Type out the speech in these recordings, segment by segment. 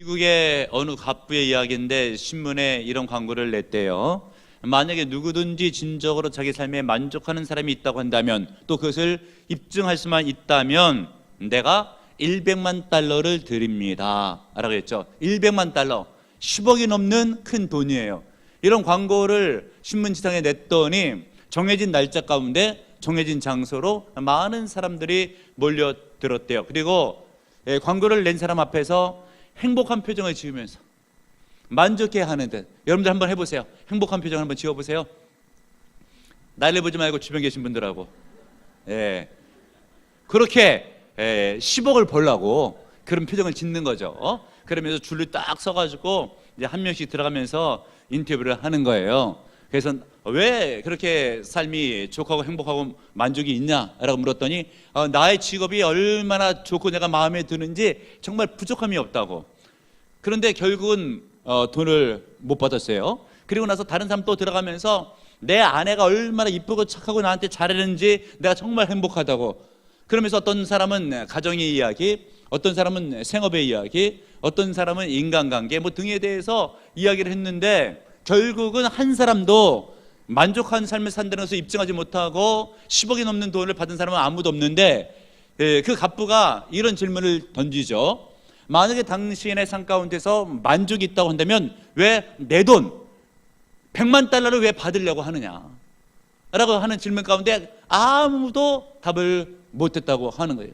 미국의 어느 갑부의 이야기인데 신문에 이런 광고를 냈대요. 만약에 누구든지 진정으로 자기 삶에 만족하는 사람이 있다고 한다면, 또 그것을 입증할 수만 있다면 내가 100만 달러를 드립니다 라고 했죠. 100만 달러, 10억이 넘는 큰 돈이에요. 이런 광고를 신문지상에 냈더니 정해진 날짜 가운데 정해진 장소로 많은 사람들이 몰려들었대요. 그리고 광고를 낸 사람 앞에서 행복한 표정을 지으면서 만족해하는 듯. 여러분들 한번 해보세요. 행복한 표정 한번 지어보세요. 나를 보지 말고 주변 계신 분들하고 그렇게 10억을 벌라고 그런 표정을 짓는 거죠. 그러면서 줄을 딱 서가지고 이제 한 명씩 들어가면서 인터뷰를 하는 거예요. 그래서 왜 그렇게 삶이 좋고 행복하고 만족이 있냐라고 물었더니 나의 직업이 얼마나 좋고 내가 마음에 드는지 정말 부족함이 없다고. 그런데 결국은 돈을 못 받았어요. 그리고 나서 다른 사람 또 들어가면서 내 아내가 얼마나 이쁘고 착하고 나한테 잘했는지 내가 정말 행복하다고. 그러면서 어떤 사람은 가정의 이야기, 어떤 사람은 생업의 이야기, 어떤 사람은 인간관계 등에 대해서 이야기를 했는데, 결국은 한 사람도 만족한 삶을 산다는 것을 입증하지 못하고 10억이 넘는 돈을 받은 사람은 아무도 없는데, 그 갑부가 이런 질문을 던지죠. 만약에 당신의 삶 가운데서 만족이 있다고 한다면 왜 내 돈 100만 달러를 왜 받으려고 하느냐 라고 하는 질문 가운데 아무도 답을 못했다고 하는 거예요.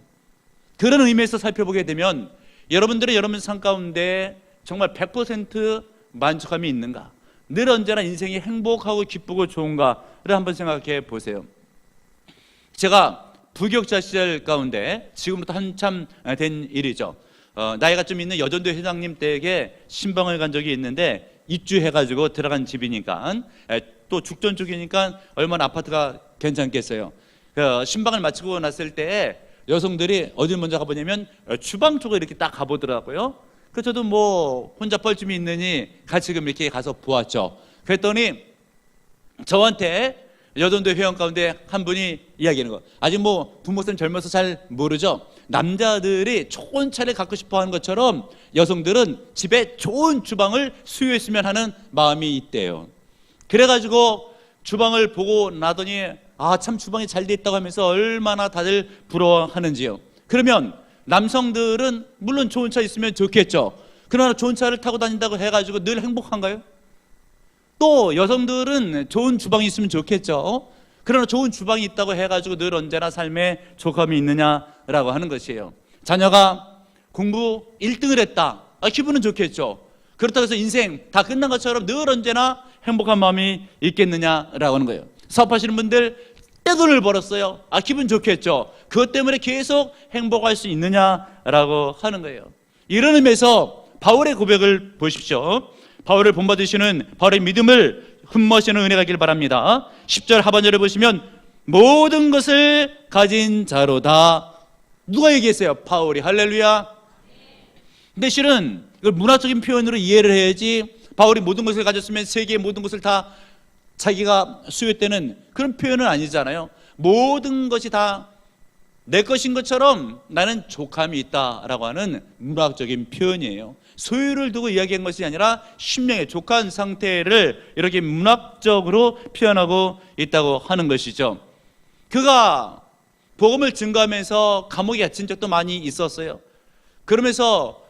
그런 의미에서 살펴보게 되면 여러분들은 여러분 삶 가운데 정말 100% 만족함이 있는가, 늘 언제나 인생이 행복하고 기쁘고 좋은가를 한번 생각해 보세요. 제가 부교육자 시절 가운데, 지금부터 한참 된 일이죠, 나이가 좀 있는 여전도 회장님 댁에 신방을 간 적이 있는데, 입주해가지고 들어간 집이니까 또 죽전 쪽이니까 얼마나 아파트가 괜찮겠어요. 신방을 마치고 났을 때 여성들이 어딜 먼저 가보냐면 주방 쪽에 이렇게 딱 가보더라고요. 그래서 저도 뭐 혼자 뻘쭘이 있느니 같이 이렇게 가서 보았죠. 그랬더니 저한테 여전도 회원 가운데 한 분이 이야기하는 거, 아직 뭐 부모님 젊어서 잘 모르죠. 남자들이 좋은 차를 갖고 싶어 하는 것처럼 여성들은 집에 좋은 주방을 수요했으면 하는 마음이 있대요. 그래가지고 주방을 보고 나더니 참 주방이 잘 돼 있다고 하면서 얼마나 다들 부러워하는지요. 그러면 남성들은 물론 좋은 차 있으면 좋겠죠. 그러나 좋은 차를 타고 다닌다고 해가지고 늘 행복한가요? 또 여성들은 좋은 주방이 있으면 좋겠죠. 그러나 좋은 주방이 있다고 해가지고 늘 언제나 삶에 족함이 있느냐라고 하는 것이에요. 자녀가 공부 1등을 했다, 기분은 좋겠죠. 그렇다고 해서 인생 다 끝난 것처럼 늘 언제나 행복한 마음이 있겠느냐라고 하는 거예요. 사업하시는 분들 떼돈을 벌었어요. 기분 좋겠죠. 그것 때문에 계속 행복할 수 있느냐라고 하는 거예요. 이런 의미에서 바울의 고백을 보십시오. 바울을 본받으시는 바울의 믿음을 흠모하시는 은혜가 있길 바랍니다. 10절 하반절을 보시면 모든 것을 가진 자로다. 누가 얘기했어요? 바울이. 할렐루야. 근데 실은 이걸 문화적인 표현으로 이해를 해야지, 바울이 모든 것을 가졌으면 세계의 모든 것을 다 자기가 수요했다는 그런 표현은 아니잖아요. 모든 것이 다 내 것인 것처럼 나는 족함이 있다라고 하는 문학적인 표현이에요. 소유를 두고 이야기한 것이 아니라 심령의 족한 상태를 이렇게 문학적으로 표현하고 있다고 하는 것이죠. 그가 복음을 증거하면서 감옥에 갇힌 적도 많이 있었어요. 그러면서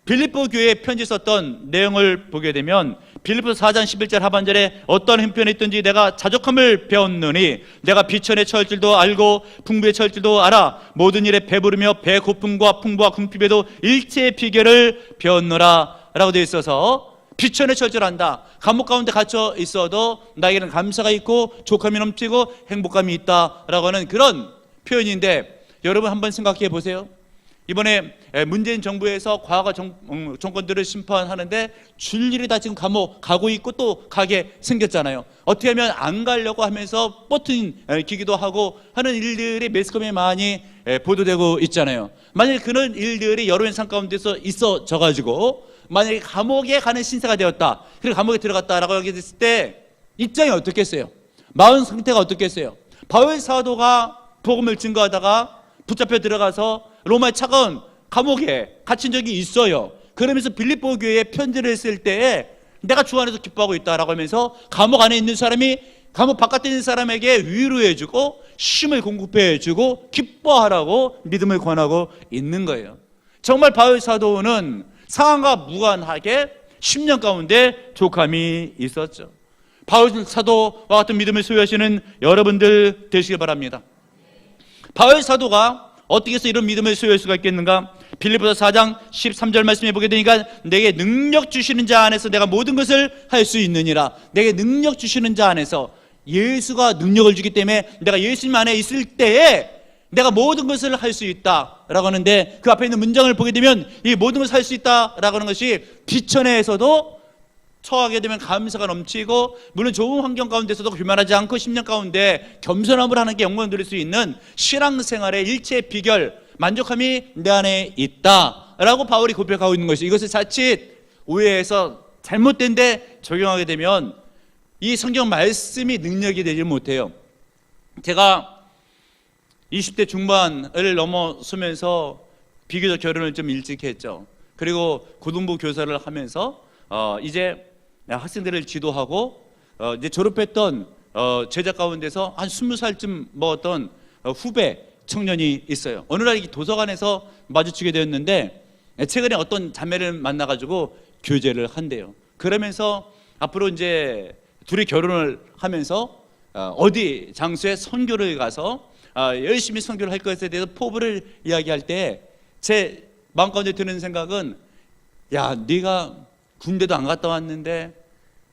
빌립보 교회에 편지 썼던 내용을 보게 되면 빌립보서 4장 11절 하반절에 어떤 형편에 있든지 내가 자족함을 배웠느니 내가 비천에 처할 줄도 알고 풍부에 처할 줄도 알아 모든 일에 배부르며 배고픔과 풍부와 궁핍에도 일체의 비결을 배웠노라 라고 되어 있어서, 비천에 처할 줄 안다. 감옥 가운데 갇혀 있어도 나에게는 감사가 있고 족함이 넘치고 행복감이 있다라고 하는 그런 표현인데, 여러분 한번 생각해 보세요. 이번에 문재인 정부에서 과거 정권들을 심판하는데 줄 일이 다 지금 감옥 가고 있고 또 가게 생겼잖아요. 어떻게 하면 안 가려고 하면서 버티기도 하고 하는 일들이 매스컴에 많이 보도되고 있잖아요. 만약에 그런 일들이 여러분의 삶 가운데서 있어져 가지고 만약에 감옥에 가는 신세가 되었다, 그리고 감옥에 들어갔다라고 얘기했을 때 입장이 어떻겠어요? 마음 상태가 어떻겠어요? 바울 사도가 복음을 증거하다가 붙잡혀 들어가서 로마의 차가운 감옥에 갇힌 적이 있어요. 그러면서 빌립보 교회에 편지를 쓸 때에 내가 주 안에서 기뻐하고 있다라고 하면서 감옥 안에 있는 사람이 감옥 바깥에 있는 사람에게 위로해주고 힘을 공급해주고 기뻐하라고 믿음을 권하고 있는 거예요. 정말 바울 사도는 상황과 무관하게 10년 가운데 족함이 있었죠. 바울 사도와 같은 믿음을 소유하시는 여러분들 되시길 바랍니다. 바울 사도가 어떻게 해서 이런 믿음을 소유할 수가 있겠는가? 빌립보서 4장 13절 말씀해 보게 되니까 내게 능력 주시는 자 안에서 내가 모든 것을 할 수 있느니라. 내게 능력 주시는 자 안에서, 예수가 능력을 주기 때문에 내가 예수님 안에 있을 때에 내가 모든 것을 할 수 있다라고 하는데, 그 앞에 있는 문장을 보게 되면 이 모든 것을 할 수 있다라고 하는 것이 비천에서도 처하게 되면 감사가 넘치고, 물론 좋은 환경 가운데서도 교만하지 않고 10년 가운데 겸손함을 하는 게 영광을 누릴 수 있는 신앙생활의 일체 비결, 만족함이 내 안에 있다라고 바울이 고백하고 있는 것이, 이것을 자칫 오해해서 잘못된 데 적용하게 되면 이 성경 말씀이 능력이 되지 못해요. 제가 20대 중반을 넘어서면서 비교적 결혼을 좀 일찍 했죠. 그리고 고등부 교사를 하면서 이제 학생들을 지도하고 이제 졸업했던 제자 가운데서 한 20살쯤 먹었던 후배 청년이 있어요. 어느 날 도서관에서 마주치게 되었는데 최근에 어떤 자매를 만나가지고 교제를 한대요. 그러면서 앞으로 이제 둘이 결혼을 하면서 어디 장소에 선교를 가서 열심히 선교를 할 것에 대해서 포부를 이야기할 때 제 마음 가운데 드는 생각은, 야, 네가 군대도 안 갔다 왔는데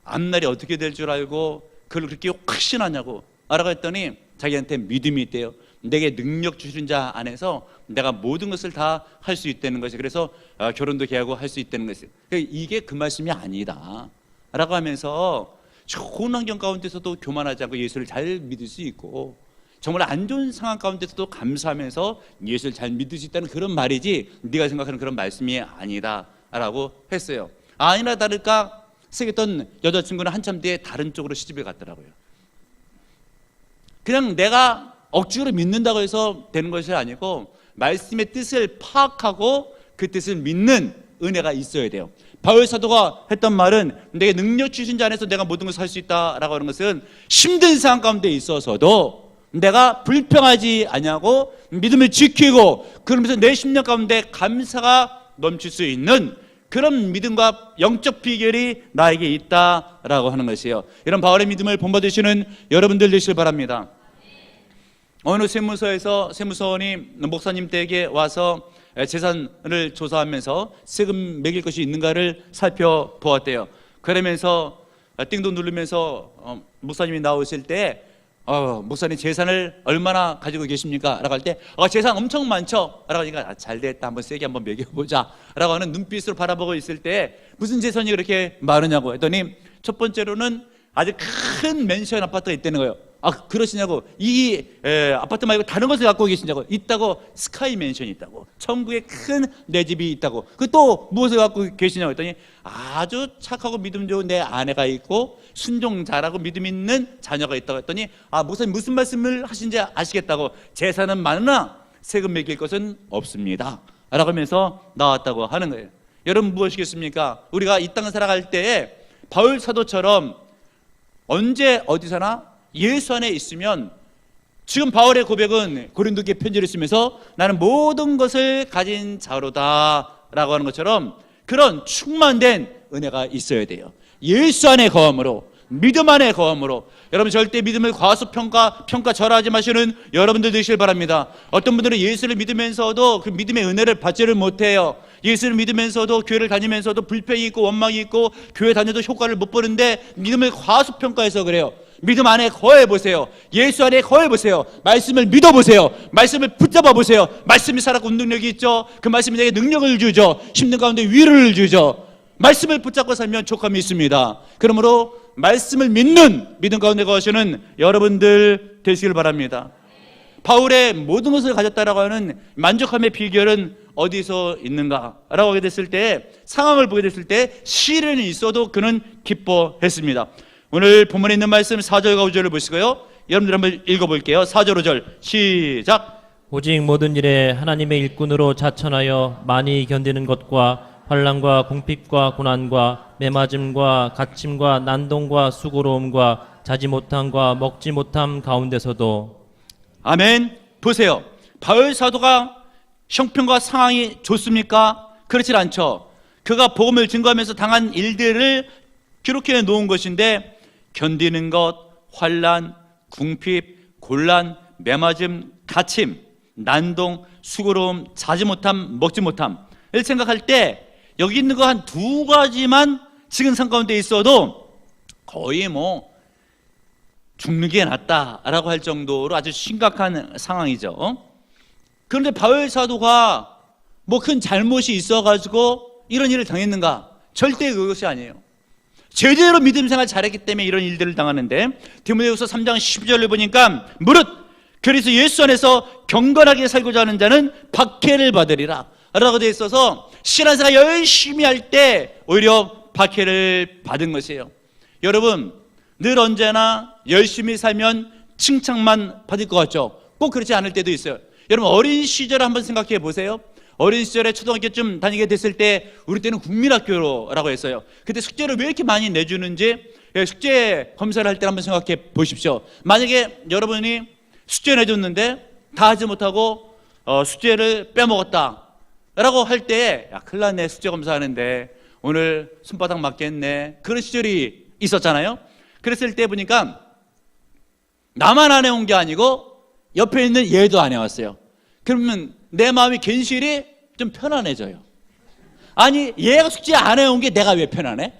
앞날이 어떻게 될 줄 알고 그걸 그렇게 확신하냐고 알아가 했더니 자기한테 믿음이 있대요. 내게 능력 주신 자 안에서 내가 모든 것을 다 할 수 있다는 것이, 그래서 결혼도 계약하고 할 수 있다는 것이, 이게 그 말씀이 아니다 라고 하면서 좋은 환경 가운데서도 교만하지 않고 예수를 잘 믿을 수 있고, 정말 안 좋은 상황 가운데서도 감사하면서 예수를 잘 믿을 수 있다는 그런 말이지, 네가 생각하는 그런 말씀이 아니다 라고 했어요. 아니나 다를까 사귀었던 여자친구는 한참 뒤에 다른 쪽으로 시집을 갔더라고요. 그냥 내가 억지로 믿는다고 해서 되는 것이 아니고 말씀의 뜻을 파악하고 그 뜻을 믿는 은혜가 있어야 돼요. 바울 사도가 했던 말은 내게 능력 주신 자 안에서 내가 모든 것을 할 수 있다라고 하는 것은 힘든 상황 가운데 있어서도 내가 불평하지 아니하고 믿음을 지키고, 그러면서 내 심령 가운데 감사가 넘칠 수 있는 그런 믿음과 영적 비결이 나에게 있다라고 하는 것이에요. 이런 바울의 믿음을 본받으시는 여러분들 되시길 바랍니다. 어느 세무서에서 세무서원이 목사님 댁에 와서 재산을 조사하면서 세금 매길 것이 있는가를 살펴보았대요. 그러면서 띵동 누르면서 목사님이 나오실 때 목사님 재산을 얼마나 가지고 계십니까? 라고 할 때 재산 엄청 많죠? 라고 하니까 잘됐다, 한번 세게 한번 매겨보자 라고 하는 눈빛으로 바라보고 있을 때 무슨 재산이 그렇게 많으냐고 했더니 첫 번째로는 아주 큰 맨션 아파트가 있다는 거예요. 그러시냐고. 이 아파트 말고 다른 것을 갖고 계시냐고. 있다고. 스카이 맨션이 있다고. 천국에 큰 내 집이 있다고. 그 또 무엇을 갖고 계시냐고 했더니 아주 착하고 믿음 좋은 내 아내가 있고 순종 잘하고 믿음 있는 자녀가 있다고 했더니 목사님 무슨 말씀을 하신지 아시겠다고. 재산은 많으나 세금 매길 것은 없습니다 라고 하면서 나왔다고 하는 거예요. 여러분 무엇이겠습니까? 우리가 이 땅을 살아갈 때에 바울 사도처럼 언제 어디서나 예수 안에 있으면, 지금 바울의 고백은 고린도께 편지를 쓰면서 나는 모든 것을 가진 자로다 라고 하는 것처럼 그런 충만된 은혜가 있어야 돼요. 예수 안에 거함으로, 믿음 안에 거함으로. 여러분 절대 믿음을 과소평가절하지 마시는 여러분들 되시길 바랍니다. 어떤 분들은 예수를 믿으면서도 그 믿음의 은혜를 받지를 못해요. 예수를 믿으면서도 교회를 다니면서도 불평이 있고 원망이 있고 교회 다녀도 효과를 못 보는데 믿음을 과소평가해서 그래요. 믿음 안에 거해보세요. 예수 안에 거해보세요. 말씀을 믿어보세요. 말씀을 붙잡아보세요. 말씀이 살아있고 능력이 있죠. 그 말씀이 내게 능력을 주죠. 힘든 가운데 위로를 주죠. 말씀을 붙잡고 살면 족함이 있습니다. 그러므로 말씀을 믿는 믿음 가운데 거하시는 여러분들 되시길 바랍니다. 바울의 모든 것을 가졌다라고 하는 만족함의 비결은 어디서 있는가라고 하게 됐을 때, 상황을 보게 됐을 때 시련이 있어도 그는 기뻐했습니다. 오늘 본문에 있는 말씀 4절과 5절을 보시고요, 여러분들 한번 읽어볼게요. 4절 5절 시작. 오직 모든 일에 하나님의 일꾼으로 자천하여 많이 견디는 것과 환난과 궁핍과 고난과 매맞음과 갇힘과 난동과 수고로움과 자지 못함과 먹지 못함 가운데서도. 아멘. 보세요. 바울 사도가 형편과 상황이 좋습니까? 그렇지 않죠. 그가 복음을 증거하면서 당한 일들을 기록해 놓은 것인데, 견디는 것, 환난, 궁핍, 곤란, 매맞음, 갇힘, 난동, 수고로움, 자지 못함, 먹지 못함을 생각할 때 여기 있는 거 한 두 가지만 지금 상 가운데 있어도 거의 뭐 죽는 게 낫다라고 할 정도로 아주 심각한 상황이죠. 그런데 바울 사도가 뭐 큰 잘못이 있어가지고 이런 일을 당했는가? 절대 그것이 아니에요. 제대로 믿음 생활 잘했기 때문에 이런 일들을 당하는데, 디모데후서 3장 12절을 보니까 무릇 그래서 예수 안에서 경건하게 살고자 하는 자는 박해를 받으리라 라고 되어 있어서 신앙생활 열심히 할 때 오히려 박해를 받은 것이에요. 여러분, 늘 언제나 열심히 살면 칭찬만 받을 것 같죠? 꼭 그렇지 않을 때도 있어요. 여러분, 어린 시절 한번 생각해 보세요. 어린 시절에 초등학교쯤 다니게 됐을 때, 우리 때는 국민학교라고 했어요. 그때 숙제를 왜 이렇게 많이 내주는지 숙제 검사를 할 때 한번 생각해 보십시오. 만약에 여러분이 숙제 내줬는데 다 하지 못하고 숙제를 빼먹었다 라고 할 때, 야, 큰일 났네, 숙제 검사하는데 오늘 손바닥 맞겠네, 그런 시절이 있었잖아요. 그랬을 때 보니까 나만 안 해온 게 아니고 옆에 있는 얘도 안 해왔어요. 그러면 내 마음이 괜시리 좀 편안해져요. 아니, 얘가 숙제 안 해온 게 내가 왜 편안해?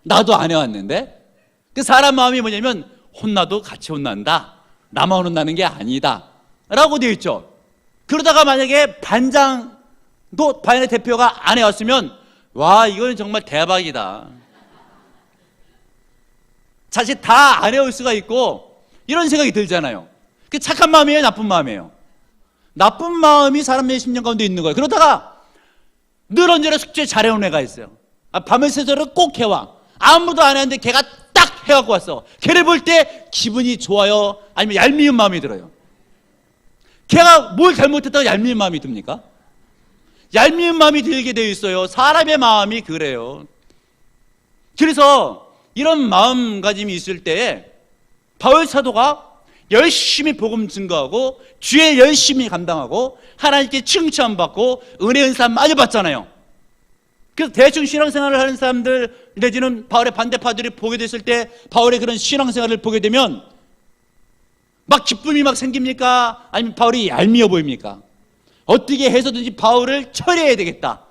나도 안 해왔는데. 그 사람 마음이 뭐냐면, 혼나도 같이 혼난다, 나만 혼나는 게 아니다 라고 되어 있죠. 그러다가 만약에 반장도, 반의 대표가 안 해왔으면, 와, 이거는 정말 대박이다, 자칫 다 안 해올 수가 있고, 이런 생각이 들잖아요. 그 착한 마음이에요, 나쁜 마음이에요? 나쁜 마음이 사람의 심령 가운데 있는 거예요. 그러다가 늘 언제나 숙제 잘해온 애가 있어요. 밤을 새도록 꼭 해와. 아무도 안 했는데 걔가 딱 해갖고 왔어. 걔를 볼 때 기분이 좋아요, 아니면 얄미운 마음이 들어요? 걔가 뭘 잘못했다고 얄미운 마음이 듭니까? 얄미운 마음이 들게 되어 있어요. 사람의 마음이 그래요. 그래서 이런 마음가짐이 있을 때에 바울 사도가 열심히 복음 증거하고 주의 열심히 감당하고 하나님께 칭찬받고 은혜 은사 많이 받잖아요. 그래서 대충 신앙생활을 하는 사람들 내지는 바울의 반대파들이 보게 됐을 때, 바울의 그런 신앙생활을 보게 되면 막 기쁨이 막 생깁니까? 아니면 바울이 얄미워 보입니까? 어떻게 해서든지 바울을 처리해야 되겠다,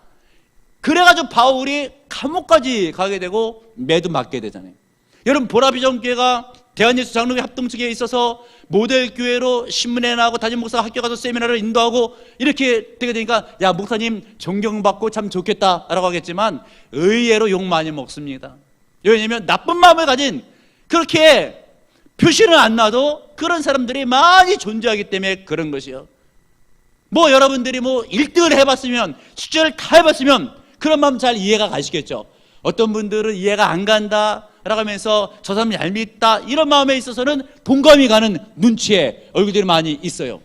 그래가지고 바울이 감옥까지 가게 되고 매도 맞게 되잖아요. 여러분, 보라비전교회가 대한예수 장로회 합동측에 있어서 모델교회로 신문에 나가고 담임 목사가 학교 가서 세미나를 인도하고 이렇게 되게 되니까, 야, 목사님 존경받고 참 좋겠다 라고 하겠지만 의외로 욕 많이 먹습니다. 왜냐하면 나쁜 마음을 가진, 그렇게 표시는 안 나도 그런 사람들이 많이 존재하기 때문에 그런 것이요. 뭐 여러분들이 뭐 1등을 해봤으면, 숙제를 다 해봤으면 그런 마음 잘 이해가 가시겠죠. 어떤 분들은 이해가 안 간다 라고 하면서 저 사람 얄밉다, 이런 마음에 있어서는 동감이 가는 눈치에 얼굴들이 많이 있어요.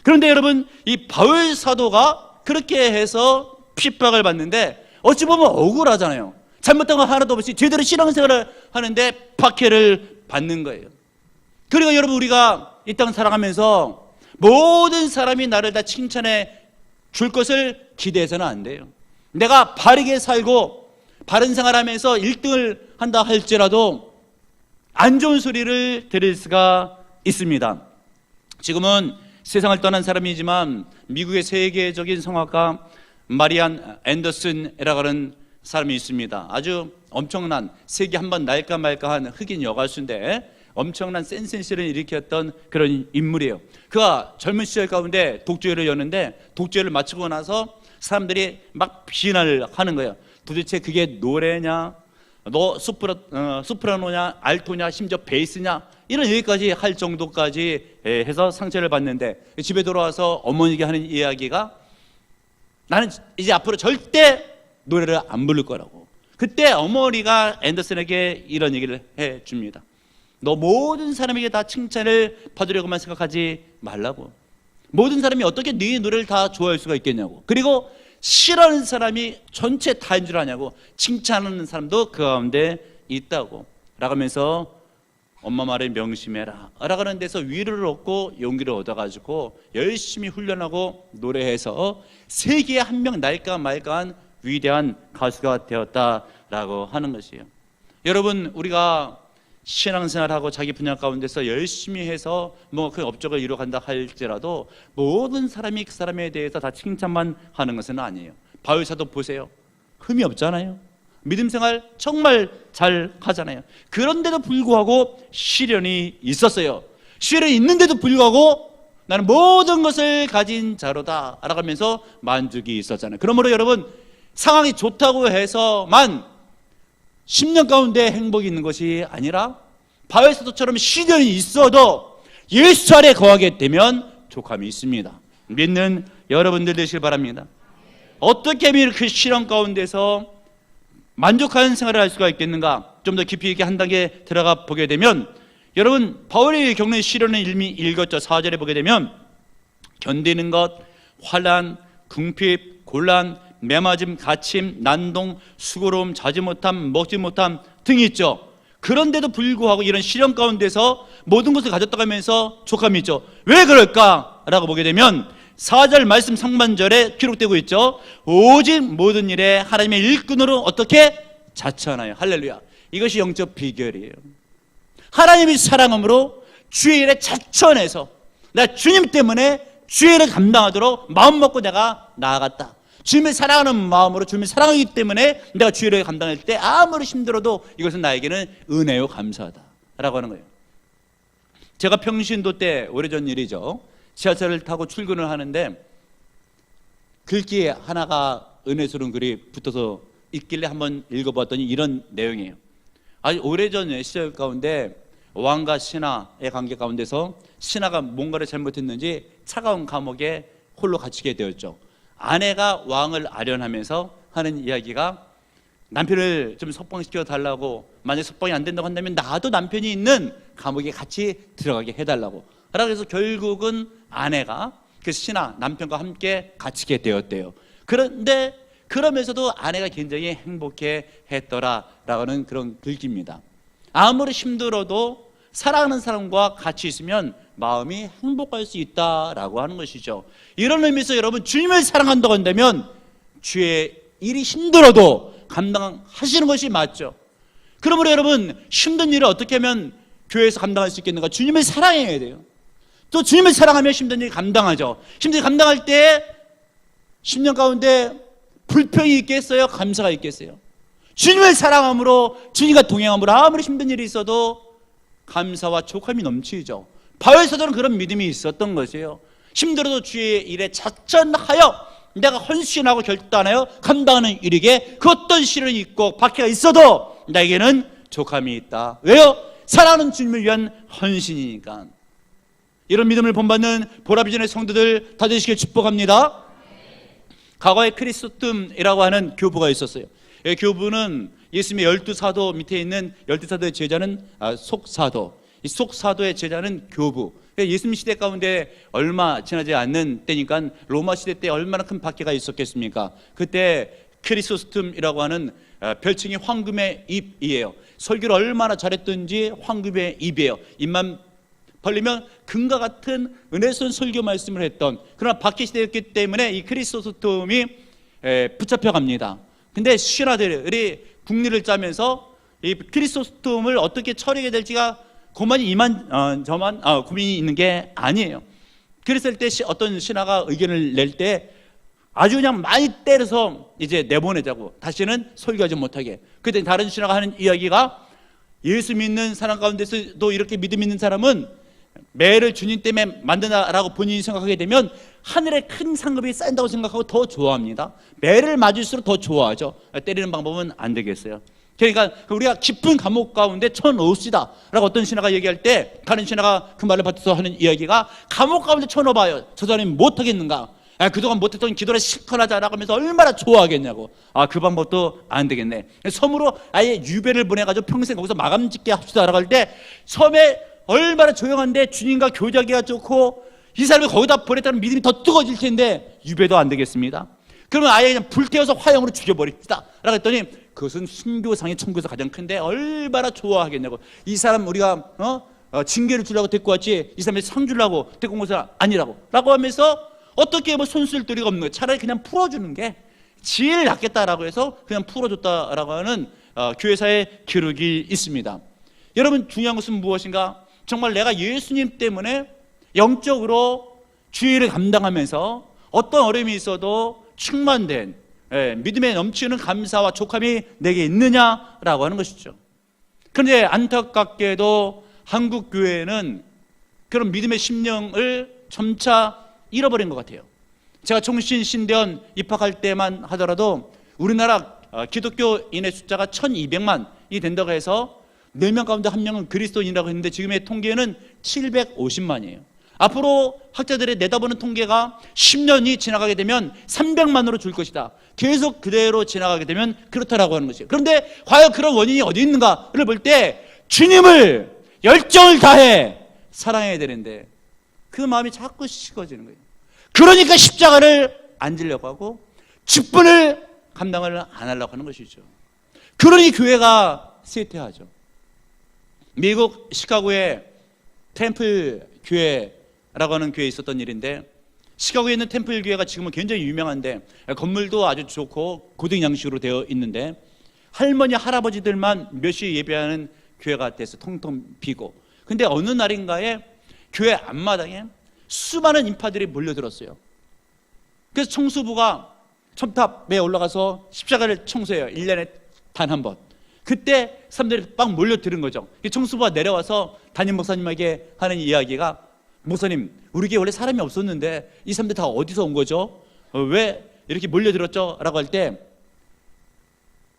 그런데 여러분, 이 바울 사도가 그렇게 해서 핍박을 받는데 어찌 보면 억울하잖아요. 잘못한 거 하나도 없이 제대로 신앙생활을 하는데 박해를 받는 거예요. 그리고 여러분, 우리가 이 땅 살아가면서 모든 사람이 나를 다 칭찬해 줄 것을 기대해서는 안 돼요. 내가 바르게 살고 바른 생활하면서 1등을 한다 할지라도 안 좋은 소리를 들을 수가 있습니다. 지금은 세상을 떠난 사람이지만 미국의 세계적인 성악가 마리안 앤더슨이라고 하는 사람이 있습니다. 아주 엄청난, 세계 한번 날까 말까한 흑인 여가수인데 엄청난 센세이션을 일으켰던 그런 인물이에요. 그가 젊은 시절 가운데 독주회를 여는데, 독주회를 마치고 나서 사람들이 막 비난을 하는 거예요. 도대체 그게 노래냐, 너 소프라노냐, 알토냐, 심지어 베이스냐, 이런 얘기까지 할 정도까지 해서 상처를 받는데, 집에 돌아와서 어머니에게 하는 이야기가, 나는 이제 앞으로 절대 노래를 안 부를 거라고. 그때 어머니가 앤더슨에게 이런 얘기를 해줍니다. 너 모든 사람에게 다 칭찬을 받으려고만 생각하지 말라고. 모든 사람이 어떻게 네 노래를 다 좋아할 수가 있겠냐고. 그리고 싫어하는 사람이 전체 다인 줄 아냐고, 칭찬하는 사람도 그 가운데 있다고 라고 하면서 엄마 말을 명심해라 라고 하는 데서 위로를 얻고 용기를 얻어가지고 열심히 훈련하고 노래해서 세계에 한 명 날까 말까한 위대한 가수가 되었다라고 하는 것이에요. 여러분, 우리가 신앙생활하고 자기 분야 가운데서 열심히 해서 뭐 그 업적을 이루어간다 할지라도 모든 사람이 그 사람에 대해서 다 칭찬만 하는 것은 아니에요. 바울사도 보세요. 흠이 없잖아요. 믿음생활 정말 잘 하잖아요. 그런데도 불구하고 시련이 있었어요. 시련이 있는데도 불구하고 나는 모든 것을 가진 자로다 라고 하면서 만족이 있었잖아요. 그러므로 여러분, 상황이 좋다고 해서만 10년 가운데 행복이 있는 것이 아니라 바울사도처럼 시련이 있어도 예수 아래 거하게 되면 족함이 있습니다. 믿는 여러분들 되시길 바랍니다. 어떻게 하면 그 시련 가운데서 만족하는 생활을 할 수가 있겠는가? 좀 더 깊이 있게 한 단계 들어가 보게 되면, 여러분, 바울이 겪는 시련을 이미 읽었죠. 4절에 보게 되면 견디는 것, 환난, 궁핍, 곤란, 매맞음, 갇힘, 난동, 수고로움, 자지 못함, 먹지 못함 등이 있죠. 그런데도 불구하고 이런 시련 가운데서 모든 것을 가졌다고 하면서 족함이 있죠. 왜 그럴까? 라고 보게 되면 4절 말씀 상반절에 기록되고 있죠. 오직 모든 일에 하나님의 일꾼으로 어떻게? 자처하나요. 할렐루야. 이것이 영적 비결이에요. 하나님이 사랑함으로 주의 일에 자처해서 나 주님 때문에 주의 일을 감당하도록 마음 먹고 내가 나아갔다. 주님을 사랑하는 마음으로 주님을 사랑하기 때문에 내가 주의 일을 감당할 때 아무리 힘들어도 이것은 나에게는 은혜요 감사하다 라고 하는 거예요. 제가 평신도 때 오래전 일이죠. 지하철을 타고 출근을 하는데 글귀에 하나가 은혜스러운 글이 붙어서 있길래 한번 읽어봤더니 이런 내용이에요. 아주 오래전 시절 가운데 왕과 신하의 관계 가운데서 신하가 뭔가를 잘못했는지 차가운 감옥에 홀로 갇히게 되었죠. 아내가 왕을 아련하면서 하는 이야기가 남편을 좀 석방시켜 달라고, 만약 석방이 안 된다고 한다면 나도 남편이 있는 감옥에 같이 들어가게 해달라고. 그래서 결국은 아내가 그 신하 남편과 함께 갇히게 되었대요. 그런데 그러면서도 아내가 굉장히 행복해 했더라라는 그런 글귀입니다. 아무리 힘들어도 사랑하는 사람과 같이 있으면 마음이 행복할 수 있다라고 하는 것이죠. 이런 의미에서 여러분, 주님을 사랑한다고 한다면 주의 일이 힘들어도 감당하시는 것이 맞죠. 그러므로 여러분, 힘든 일을 어떻게 하면 교회에서 감당할 수 있겠는가? 주님을 사랑해야 돼요. 또 주님을 사랑하면 힘든 일 감당하죠. 힘든 일 감당할 때 10년 가운데 불평이 있겠어요? 감사가 있겠어요? 주님을 사랑함으로, 주님과 동행함으로 아무리 힘든 일이 있어도 감사와 족함이 넘치죠. 바울사도는 그런 믿음이 있었던 것이에요. 힘들어도 주의 일에 자천하여 내가 헌신하고 결단하여 감당하는 일이게 그 어떤 시련이 있고 박해가 있어도 나에게는 족함이 있다. 왜요? 사랑하는 주님을 위한 헌신이니까. 이런 믿음을 본받는 보라비전의 성도들 다 되시길 축복합니다. 과거에 크리소스톰이라고 하는 교부가 있었어요. 이 교부는 예수님의 12사도 밑에 있는 12사도의 제자는 속사도, 이 속사도의 제자는 교부. 예수님 시대 가운데 얼마 지나지 않는 때니까 로마 시대 때 얼마나 큰 박해가 있었겠습니까? 그때 크리소스톰이라고 하는 별칭이 황금의 입이에요. 설교를 얼마나 잘했든지 황금의 입이에요. 입만 벌리면 금과 같은 은혜스러운 설교 말씀을 했던, 그러나 박해 시대였기 때문에 이 크리소스톰이 붙잡혀갑니다. 근데 신하들이 국리를 짜면서 이 크리소스톰을 어떻게 처리해야 될지가 고만이 저만 고민이 있는 게 아니에요. 그랬을 때 어떤 신하가 의견을 낼 때 아주 그냥 많이 때려서 이제 내보내자고, 다시는 설교하지 못하게. 그때 다른 신하가 하는 이야기가, 예수 믿는 사람 가운데서도 이렇게 믿음 있는 사람은 매를 주님 때문에 만든다라고 본인이 생각하게 되면 하늘에 큰 상급이 쌓인다고 생각하고 더 좋아합니다. 매를 맞을수록 더 좋아하죠. 때리는 방법은 안 되겠어요. 그러니까 우리가 깊은 감옥 가운데 쳐넣읍시다 라고 어떤 신하가 얘기할 때 다른 신하가 그 말을 받아서 하는 이야기가, 감옥 가운데 쳐넣어봐요. 저 사람이 못하겠는가? 그동안 못했던 기도를 실컷 하자라고 하면서 얼마나 좋아하겠냐고. 그 방법도 안 되겠네. 섬으로 아예 유배를 보내가지고 평생 거기서 마감 짓게 합시다 라고 할 때, 섬에 얼마나 조용한데 주님과 교제하기가 좋고 이 사람이 거기다 보냈다는 믿음이 더 뜨거워질 텐데 유배도 안 되겠습니다. 그러면 아예 그냥 불태워서 화형으로 죽여버립시다 라고 했더니 그것은 순교상의 천국에서 가장 큰데 얼마나 좋아하겠냐고. 이 사람 우리가 징계를 주려고 데리고 왔지 이 사람이 상 주려고 데리고 온 것은 아니라고 라고 하면서 어떻게 뭐 손쓸 도리가 없는 거예요. 차라리 그냥 풀어주는 게 제일 낫겠다라고 해서 그냥 풀어줬다라고 하는 교회사의 기록이 있습니다. 여러분, 중요한 것은 무엇인가? 정말 내가 예수님 때문에 영적으로 주의를 감당하면서 어떤 어려움이 있어도 충만된 믿음에 넘치는 감사와 족함이 내게 있느냐라고 하는 것이죠. 그런데 안타깝게도 한국 교회는 그런 믿음의 심령을 점차 잃어버린 것 같아요. 제가 총신 신대원 입학할 때만 하더라도 우리나라 기독교인의 숫자가 1200만이 된다고 해서 4명 가운데 1명은 그리스도인이라고 했는데 지금의 통계는 750만이에요. 앞으로 학자들의 내다보는 통계가 10년이 지나가게 되면 300만으로 줄 것이다. 계속 그대로 지나가게 되면 그렇다라고 하는 것이에요. 그런데 과연 그런 원인이 어디 있는가를 볼 때 주님을 열정을 다해 사랑해야 되는데 그 마음이 자꾸 식어지는 거예요. 그러니까 십자가를 안 지려고 하고 직분을 감당을 안 하려고 하는 것이죠. 그러니 교회가 쇠퇴하죠. 미국 시카고에 템플 교회라고 하는 교회에 있었던 일인데, 시카고에 있는 템플 교회가 지금은 굉장히 유명한데 건물도 아주 좋고 고등 양식으로 되어 있는데 할머니 할아버지들만 몇 시에 예배하는 교회가 돼서 텅텅 비고, 근데 어느 날인가에 교회 앞마당에 수많은 인파들이 몰려들었어요. 그래서 청소부가 첨탑에 올라가서 십자가를 청소해요. 1년에 단 한 번. 그때 사람들이 막 몰려드는 거죠. 청소부가 내려와서 담임 목사님에게 하는 이야기가, 목사님, 우리 교회 원래 사람이 없었는데 이 사람들 다 어디서 온 거죠? 왜 이렇게 몰려들었죠? 라고 할 때,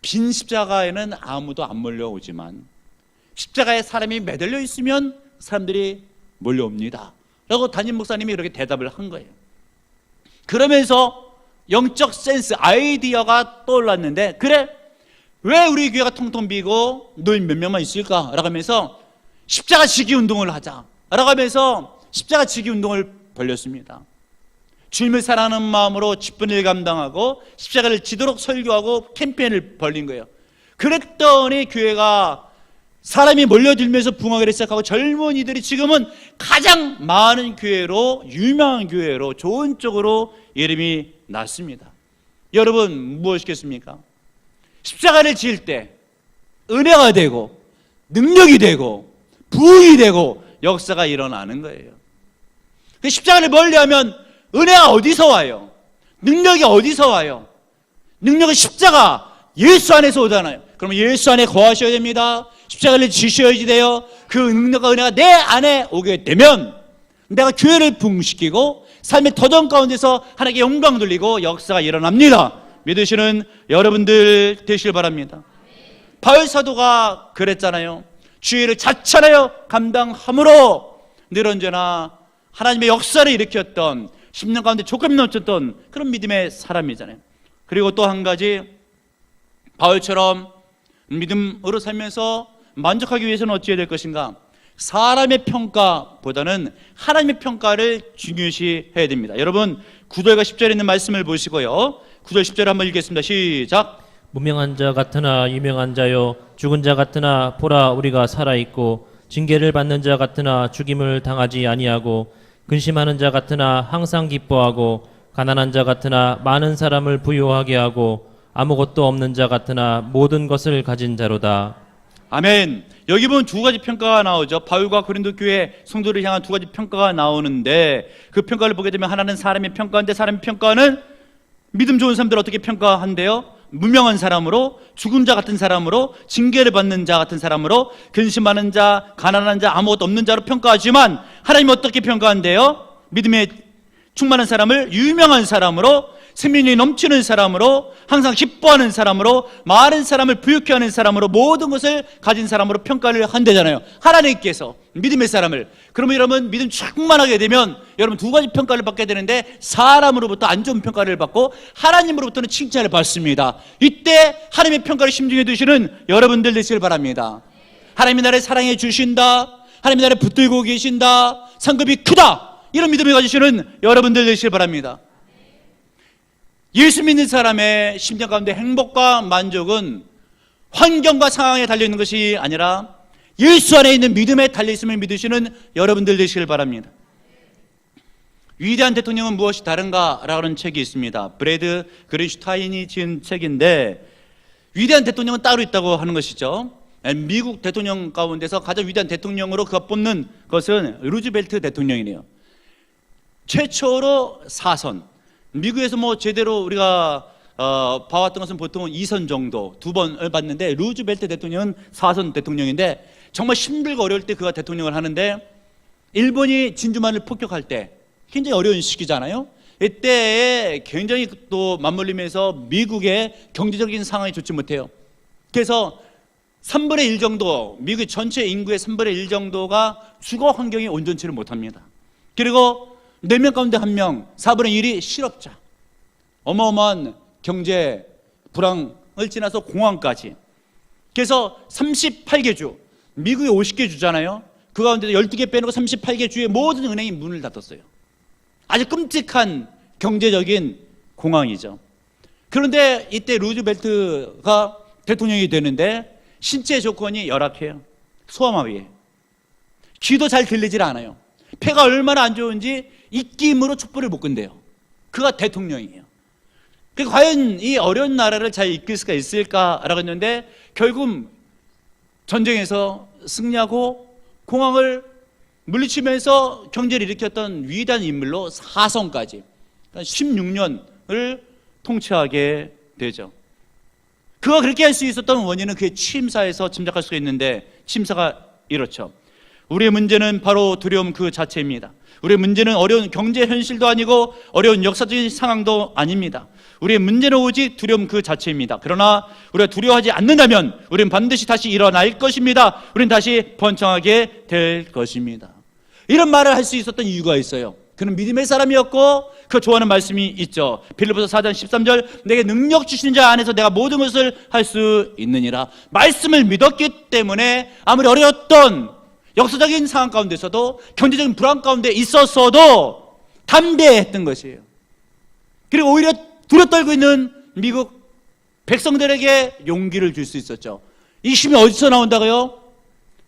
빈 십자가에는 아무도 안 몰려오지만 십자가에 사람이 매달려 있으면 사람들이 몰려옵니다 라고 담임 목사님이 그렇게 대답을 한 거예요. 그러면서 영적 센스, 아이디어가 떠올랐는데, 그래, 왜 우리 교회가 텅텅 비고 노인 몇 명만 있을까? 라고 하면서 십자가 지기 운동을 하자 라고 하면서 십자가 지기 운동을 벌였습니다. 주님을 사랑하는 마음으로 직분을 감당하고 십자가를 지도록 설교하고 캠페인을 벌린 거예요. 그랬더니 교회가 사람이 몰려들면서 붕하기를 시작하고 젊은이들이 지금은 가장 많은 교회로, 유명한 교회로, 좋은 쪽으로 이름이 났습니다. 여러분, 무엇이겠습니까? 십자가를 지을 때 은혜가 되고 능력이 되고 부흥이 되고 역사가 일어나는 거예요. 그 십자가를 멀리하면 은혜가 어디서 와요? 능력이 어디서 와요? 능력은 십자가 예수 안에서 오잖아요. 그러면 예수 안에 거하셔야 됩니다. 십자가를 지셔야지 돼요. 그 능력과 은혜가 내 안에 오게 되면 내가 교회를 부흥시키고 삶의 터전 가운데서 하나님께 영광 돌리고 역사가 일어납니다. 믿으시는 여러분들 되시길 바랍니다. 바울 사도가 그랬잖아요. 주의를 자처하여 감당함으로 늘 언제나 하나님의 역사를 일으켰던 10년 가운데 조금 넘쳤던 그런 믿음의 사람이잖아요. 그리고 또 한 가지, 바울처럼 믿음으로 살면서 만족하기 위해서는 어찌해야 될 것인가? 사람의 평가보다는 하나님의 평가를 중요시 해야 됩니다. 여러분, 9절과 10절에 있는 말씀을 보시고요, 9절 10절 한번 읽겠습니다. 시작. 무명한 자 같으나 유명한 자요, 죽은 자 같으나 보라 우리가 살아있고, 징계를 받는 자 같으나 죽임을 당하지 아니하고, 근심하는 자 같으나 항상 기뻐하고, 가난한 자 같으나 많은 사람을 부유하게 하고, 아무것도 없는 자 같으나 모든 것을 가진 자로다. 아멘. 여기 보면 두 가지 평가가 나오죠. 바울과 고린도 교회 성도를 향한 두 가지 평가가 나오는데, 그 평가를 보게 되면 하나는 사람의 평가인데, 사람의 평가는 믿음 좋은 사람들을 어떻게 평가한대요? 무명한 사람으로, 죽은 자 같은 사람으로, 징계를 받는 자 같은 사람으로, 근심하는 자, 가난한 자, 아무것도 없는 자로 평가하지만 하나님은 어떻게 평가한대요? 믿음에 충만한 사람을 유명한 사람으로, 생명이 넘치는 사람으로, 항상 기뻐하는 사람으로, 많은 사람을 부유케 하는 사람으로, 모든 것을 가진 사람으로 평가를 한대잖아요. 하나님께서 믿음의 사람을. 그러면 여러분, 믿음 충만하게 되면 여러분 두 가지 평가를 받게 되는데, 사람으로부터 안 좋은 평가를 받고 하나님으로부터는 칭찬을 받습니다. 이때 하나님의 평가를 심중에 두시는 여러분들 되시길 바랍니다. 하나님이 나를 사랑해 주신다, 하나님이 나를 붙들고 계신다, 상급이 크다, 이런 믿음을 가지시는 여러분들 되시길 바랍니다. 예수 믿는 사람의 심령 가운데 행복과 만족은 환경과 상황에 달려있는 것이 아니라 예수 안에 있는 믿음에 달려있음을 믿으시는 여러분들 되시길 바랍니다. 위대한 대통령은 무엇이 다른가? 라는 책이 있습니다. 브래드 그린슈타인이 지은 책인데, 위대한 대통령은 따로 있다고 하는 것이죠. 미국 대통령 가운데서 가장 위대한 대통령으로 그가 뽑는 것은 루즈벨트 대통령이네요. 최초로 4선, 미국에서 제대로 우리가 봐왔던 것은 보통 2선 정도, 2번을 봤는데, 루즈벨트 대통령은 4선 대통령인데, 정말 힘들고 어려울 때 그가 대통령을 하는데, 일본이 진주만을 폭격할 때 굉장히 어려운 시기잖아요. 이때에 굉장히 또 맞물리면서 미국의 경제적인 상황이 좋지 못해요. 그래서 3분의 1 정도, 미국 전체 인구의 3분의 1 정도가 주거 환경이 온전치를 못합니다. 그리고 4명 가운데 1명, 4분의 1이 실업자. 어마어마한 경제 불황을 지나서 공황까지. 그래서 38개 주, 미국이 50개 주잖아요. 그 가운데 12개 빼놓고 38개 주의 모든 은행이 문을 닫았어요. 아주 끔찍한 경제적인 공황이죠. 그런데 이때 루즈벨트가 대통령이 되는데 신체 조건이 열악해요. 소아마비에 귀도 잘 들리질 않아요. 폐가 얼마나 안 좋은지 입김으로 촛불을 못 끈대요. 그가 대통령이에요. 그러니까 과연 이 어려운 나라를 잘 이끌 수가 있을까라고 했는데, 결국 전쟁에서 승리하고 공황을 물리치면서 경제를 일으켰던 위대한 인물로 4선까지 16년을 통치하게 되죠. 그가 그렇게 할 수 있었던 원인은 그의 취임사에서 짐작할 수가 있는데, 취임사가 이렇죠. 우리의 문제는 바로 두려움 그 자체입니다. 우리의 문제는 어려운 경제 현실도 아니고 어려운 역사적인 상황도 아닙니다. 우리의 문제는 오직 두려움 그 자체입니다. 그러나 우리가 두려워하지 않는다면 우리는 반드시 다시 일어날 것입니다. 우리는 다시 번창하게 될 것입니다. 이런 말을 할 수 있었던 이유가 있어요. 그는 믿음의 사람이었고 그 좋아하는 말씀이 있죠. 빌립보서 4장 13절, 내게 능력 주시는 자 안에서 내가 모든 것을 할 수 있느니라. 말씀을 믿었기 때문에 아무리 어려웠던 역사적인 상황 가운데서도, 경제적인 불안 가운데 있었어도 담대했던 것이에요. 그리고 오히려 두려떨고 있는 미국 백성들에게 용기를 줄 수 있었죠. 이 힘이 어디서 나온다고요?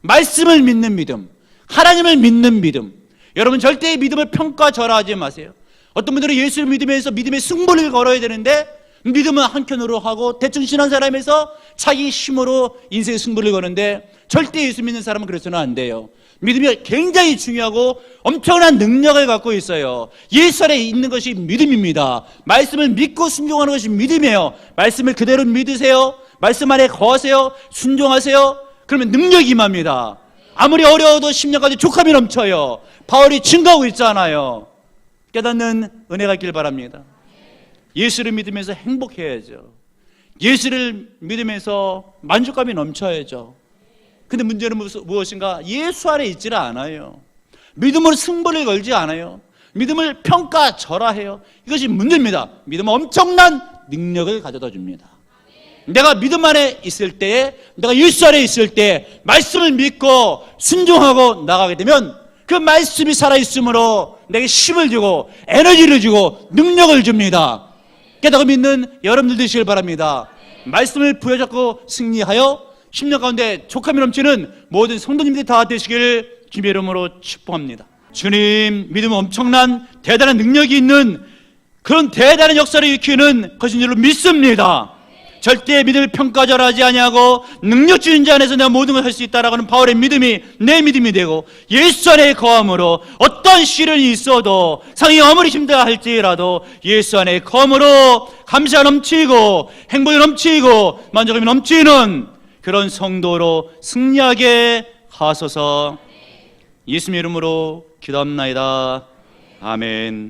말씀을 믿는 믿음, 하나님을 믿는 믿음. 여러분, 절대 믿음을 평가절하하지 마세요. 어떤 분들은 예수를 믿으면서 믿음의 승부를 걸어야 되는데, 믿음은 한켠으로 하고 대충 신한 사람에서 자기 힘으로 인생의 승부를 거는데, 절대 예수 믿는 사람은 그래서는 안 돼요. 믿음이 굉장히 중요하고 엄청난 능력을 갖고 있어요. 예수 안에 있는 것이 믿음입니다. 말씀을 믿고 순종하는 것이 믿음이에요. 말씀을 그대로 믿으세요. 말씀 안에 거하세요. 순종하세요. 그러면 능력이 임합니다. 아무리 어려워도 10년까지 족함이 넘쳐요. 바울이 증거하고 있잖아요. 깨닫는 은혜가 있길 바랍니다. 예수를 믿으면서 행복해야죠. 예수를 믿으면서 만족감이 넘쳐야죠. 근데 문제는 무엇인가? 예수 안에 있지를 않아요. 믿음으로 승부를 걸지 않아요. 믿음을 평가절하해요. 이것이 문제입니다. 믿음은 엄청난 능력을 가져다 줍니다. 내가 믿음 안에 있을 때에, 내가 예수 안에 있을 때 말씀을 믿고 순종하고 나가게 되면 그 말씀이 살아있으므로 내게 힘을 주고 에너지를 주고 능력을 줍니다. 깨닫고 믿는 여러분들 되시길 바랍니다. 말씀을 부여잡고 승리하여 10년 가운데 족함이 넘치는 모든 성도님들이 다 되시길 주님의 이름으로 축복합니다. 주님, 믿음은 엄청난 대단한 능력이 있는 그런 대단한 역사를 일으키는 것인 줄로 믿습니다. 절대 믿음을 평가절하지 아니하고 능력 주는 자 안에서 내가 모든 걸 할 수 있다라고 하는 바울의 믿음이 내 믿음이 되고, 예수 안에 거함으로 어떤 시련이 있어도, 상황이 아무리 힘들다 할지라도 예수 안에 거함으로 감사가 넘치고 행복이 넘치고 만족감이 넘치는 그런 성도로 승리하게 하소서. 예수님의 이름으로 기도합나이다. 아멘.